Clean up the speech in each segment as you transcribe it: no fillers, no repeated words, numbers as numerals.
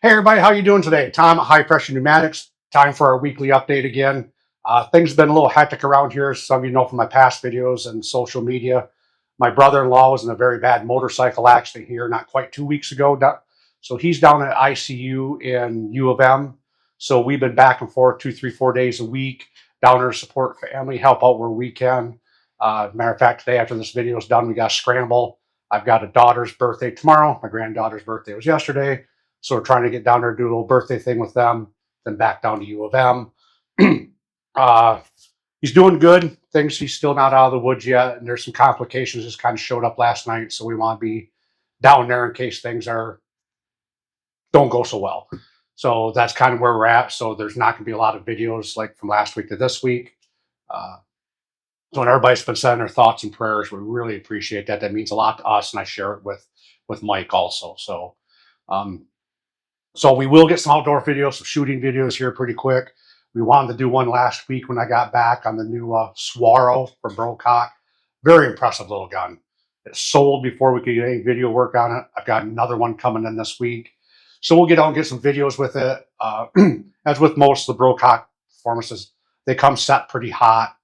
Hey everybody, how you doing today? Tom at High Pressure Pneumatics. Time for our weekly update again. Things have been a little hectic around here. Some of you know from my past videos and social media. My brother-in-law was in a very bad motorcycle accident here not quite 2 weeks ago. So he's down at ICU in U of M. So we've been back and forth 2, 3, 4 days a week down there to support family, help out where we can. Matter of fact, today after this video is done, we got to scramble. I've got a daughter's birthday tomorrow. My granddaughter's birthday was yesterday. So we're trying to get down there, do a little birthday thing with them, then back down to U of M. He's doing good. He's still not out of the woods yet, and there's some complications just kind of showed up last night. So we want to be down there in case things don't go so well. So that's kind of where we're at. So there's not going to be a lot of videos like from last week to this week. So when everybody's been sending their thoughts and prayers, we really appreciate that. That means a lot to us, and I share it with Mike also. So we will get some outdoor videos, some shooting videos here pretty quick. We wanted to do one last week when I got back on the new Swaro from Brocock. Very impressive little gun. It sold before we could get any video work on it. I've got another one coming in this week. So we'll get out and get some videos with it. As with most of the Brocock performances, they come set pretty hot.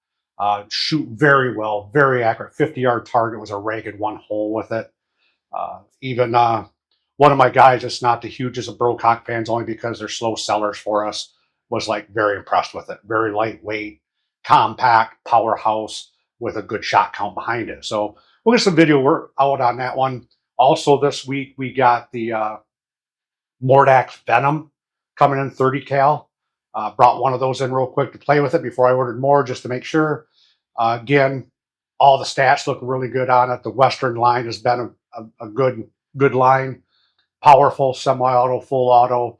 Shoot very well, very accurate. 50-yard target was a ragged one hole with it. Even one of my guys that's not the hugest of Brocock fans, only because they're slow sellers for us, was like very impressed with it. Very lightweight, compact, powerhouse with a good shot count behind it. So we'll get some video work out on that one. Also this week we got the Mordax Venom coming in 30 cal. Brought one of those in real quick to play with it before I ordered more just to make sure. Again, all the stats look really good on it. The Western line has been a good line. Powerful, semi-auto, full auto.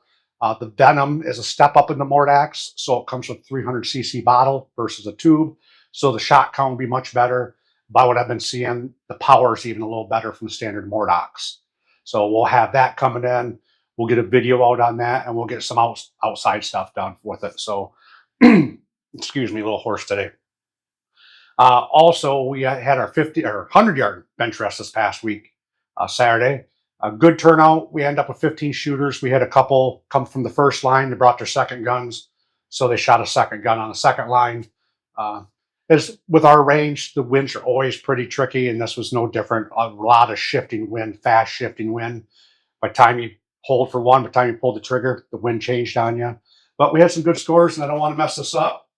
The Venom is a step up in the Mordax, so it comes with a 300cc bottle versus a tube. So the shot count will be much better. By what I've been seeing, the power is even a little better from the standard Mordax. So we'll have that coming in. We'll get a video out on that, and we'll get some outside stuff done with it. So, excuse me, a little hoarse today. Also, we had our 50 or 100-yard Benchrest this past week, Saturday. A good turnout. We ended up with 15 shooters. We had a couple come from the first line. They brought their second guns, so they shot a second gun on the second line. As with our range, the winds are always pretty tricky, and this was no different. A lot of shifting wind, fast shifting wind. By the time you hold for one, by the time you pulled the trigger, the wind changed on you. But we had some good scores, and I don't want to mess this up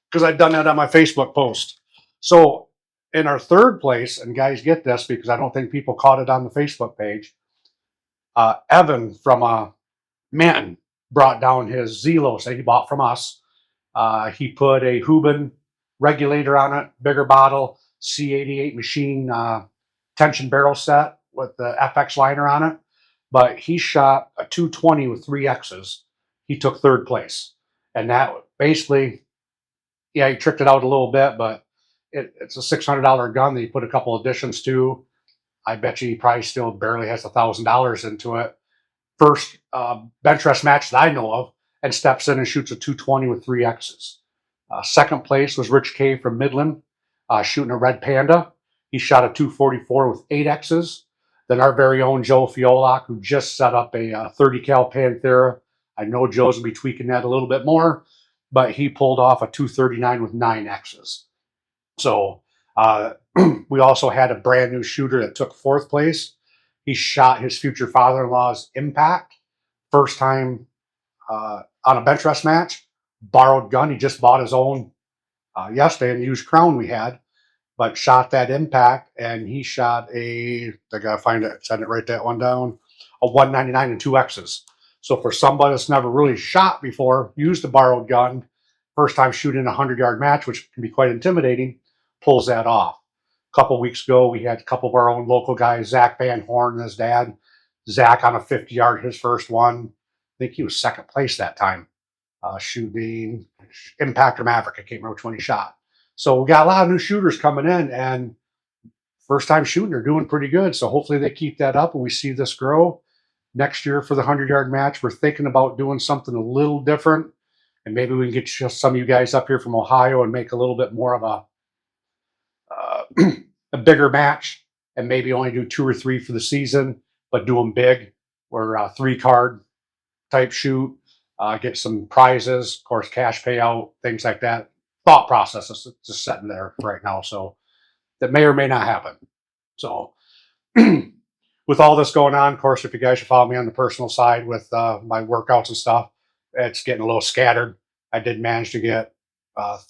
because I've done that on my Facebook post. So in our third place, and guys get this because I don't think people caught it on the Facebook page, Evan from Manton brought down his Zelos that he bought from us. He put a Hubin regulator on it, bigger bottle, C88 machine tension barrel set with the FX liner on it. But he shot a 220 with 3 X's. He took third place. And that basically, yeah, he tricked it out a little bit, but it's a $600 gun that he put a couple additions to. I bet you he probably still barely has $1,000 into it. First Benchrest match that I know of, and steps in and shoots a 220 with 3 X's. Second place was Rich K from Midland, shooting a Red Panda. He shot a 244 with 8 X's. Then our very own Joe Fiolak, who just set up a 30 cal Panthera. I know Joe's gonna be tweaking that a little bit more, but he pulled off a 239 with 9 X's. So we also had a brand new shooter that took fourth place. He shot his future father-in-law's Impact. First time on a Benchrest match. Borrowed gun. He just bought his own yesterday in the used Crown we had. But shot that Impact, and he shot I gotta find it, send it, write that one down, a 199 and 2 X's. So for somebody that's never really shot before, used a borrowed gun, first time shooting a 100-yard match, which can be quite intimidating, pulls that off. A couple weeks ago, we had a couple of our own local guys, Zach Van Horn and his dad. Zach on a 50-yard, his first one. I think he was second place that time, shooting Impact or Maverick. I can't remember which one he shot. So we got a lot of new shooters coming in, and first time shooting, they're doing pretty good. So hopefully they keep that up and we see this grow. Next year for the 100-yard match, we're thinking about doing something a little different. And maybe we can get some of you guys up here from Ohio and make a little bit more of a bigger match, and maybe only do 2 or 3 for the season, but do them big, We're a 3-card type shoot, get some prizes, of course, cash payout, things like that. Thought process is just sitting there right now. So that may or may not happen. So with all this going on, of course, if you guys should follow me on the personal side with my workouts and stuff, it's getting a little scattered. I did manage to get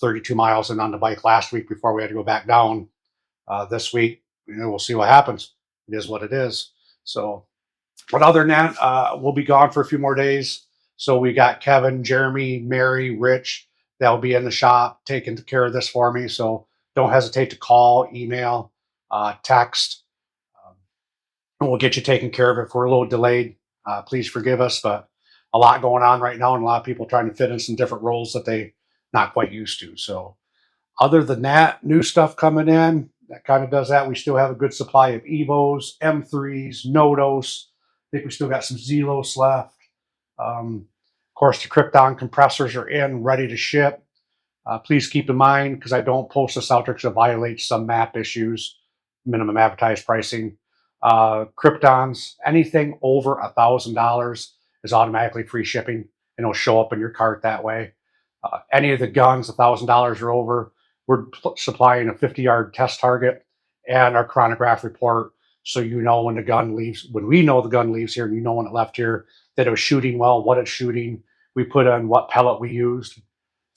32 miles in on the bike last week before we had to go back down this week. We'll see what happens. It is what it is. So, but other than that, we'll be gone for a few more days. So we got Kevin, Jeremy, Mary, Rich. They'll be in the shop taking care of this for me. So don't hesitate to call, email, text. And we'll get you taken care of. If we're a little delayed, please forgive us, but a lot going on right now and a lot of people trying to fit in some different roles that they not quite used to. So other than that, new stuff coming in that kind of does that. We still have a good supply of Evos, M3s, Nodos. I think we still got some Zelos left. Of course, the Krypton compressors are in, ready to ship. Please keep in mind, because I don't post this out there because it violates some map issues, minimum advertised pricing. Kryptons, anything over $1,000 is automatically free shipping, and it'll show up in your cart that way. Any of the guns, $1,000 or over, we're supplying a 50-yard test target and our chronograph report, so you know when the gun leaves. When we know the gun leaves here, and you know when it left here, that it was shooting well, what it's shooting. We put on what pellet we used.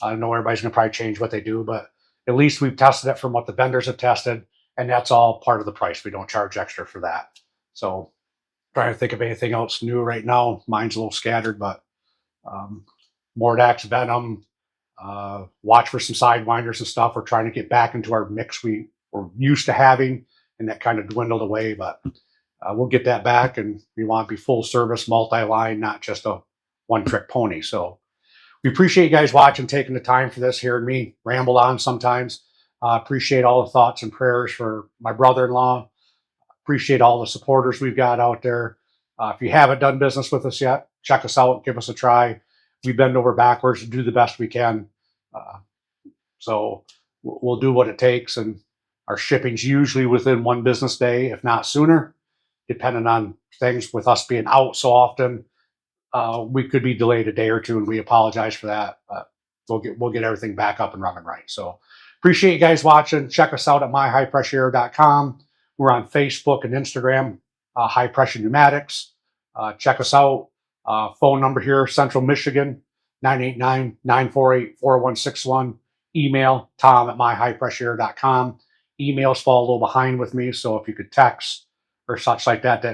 I know everybody's going to probably change what they do, but at least we've tested it from what the vendors have tested, and that's all part of the price. We don't charge extra for that. So trying to think of anything else new right now. Mine's a little scattered, but Mordax, Venom, watch for some Sidewinders and stuff. We're trying to get back into our mix we were used to having, and that kind of dwindled away, but we'll get that back, and we want to be full service, multi-line, not just a one-trick pony. So we appreciate you guys watching, taking the time for this, hearing me ramble on sometimes. Appreciate all the thoughts and prayers for my brother-in-law. Appreciate all the supporters we've got out there. If you haven't done business with us yet, check us out, give us a try. We bend over backwards to do the best we can. So we'll do what it takes, and our shipping's usually within 1 business day, if not sooner, depending on things. With us being out so often, we could be delayed a day or two, and we apologize for that, but we'll get everything back up and running right. So appreciate you guys watching. Check us out at myhighpressureair.com. We're on Facebook and Instagram, High Pressure Pneumatics. Check us out. Phone number here, Central Michigan, 989-948-4161. Email, Tom at myhighpressureair.com. Emails fall a little behind with me, so if you could text or such like that,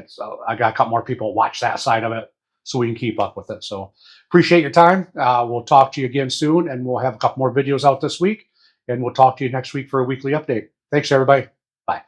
I got a couple more people watch that side of it, so we can keep up with it. So appreciate your time. We'll talk to you again soon, and we'll have a couple more videos out this week, and we'll talk to you next week for a weekly update. Thanks, everybody. Bye.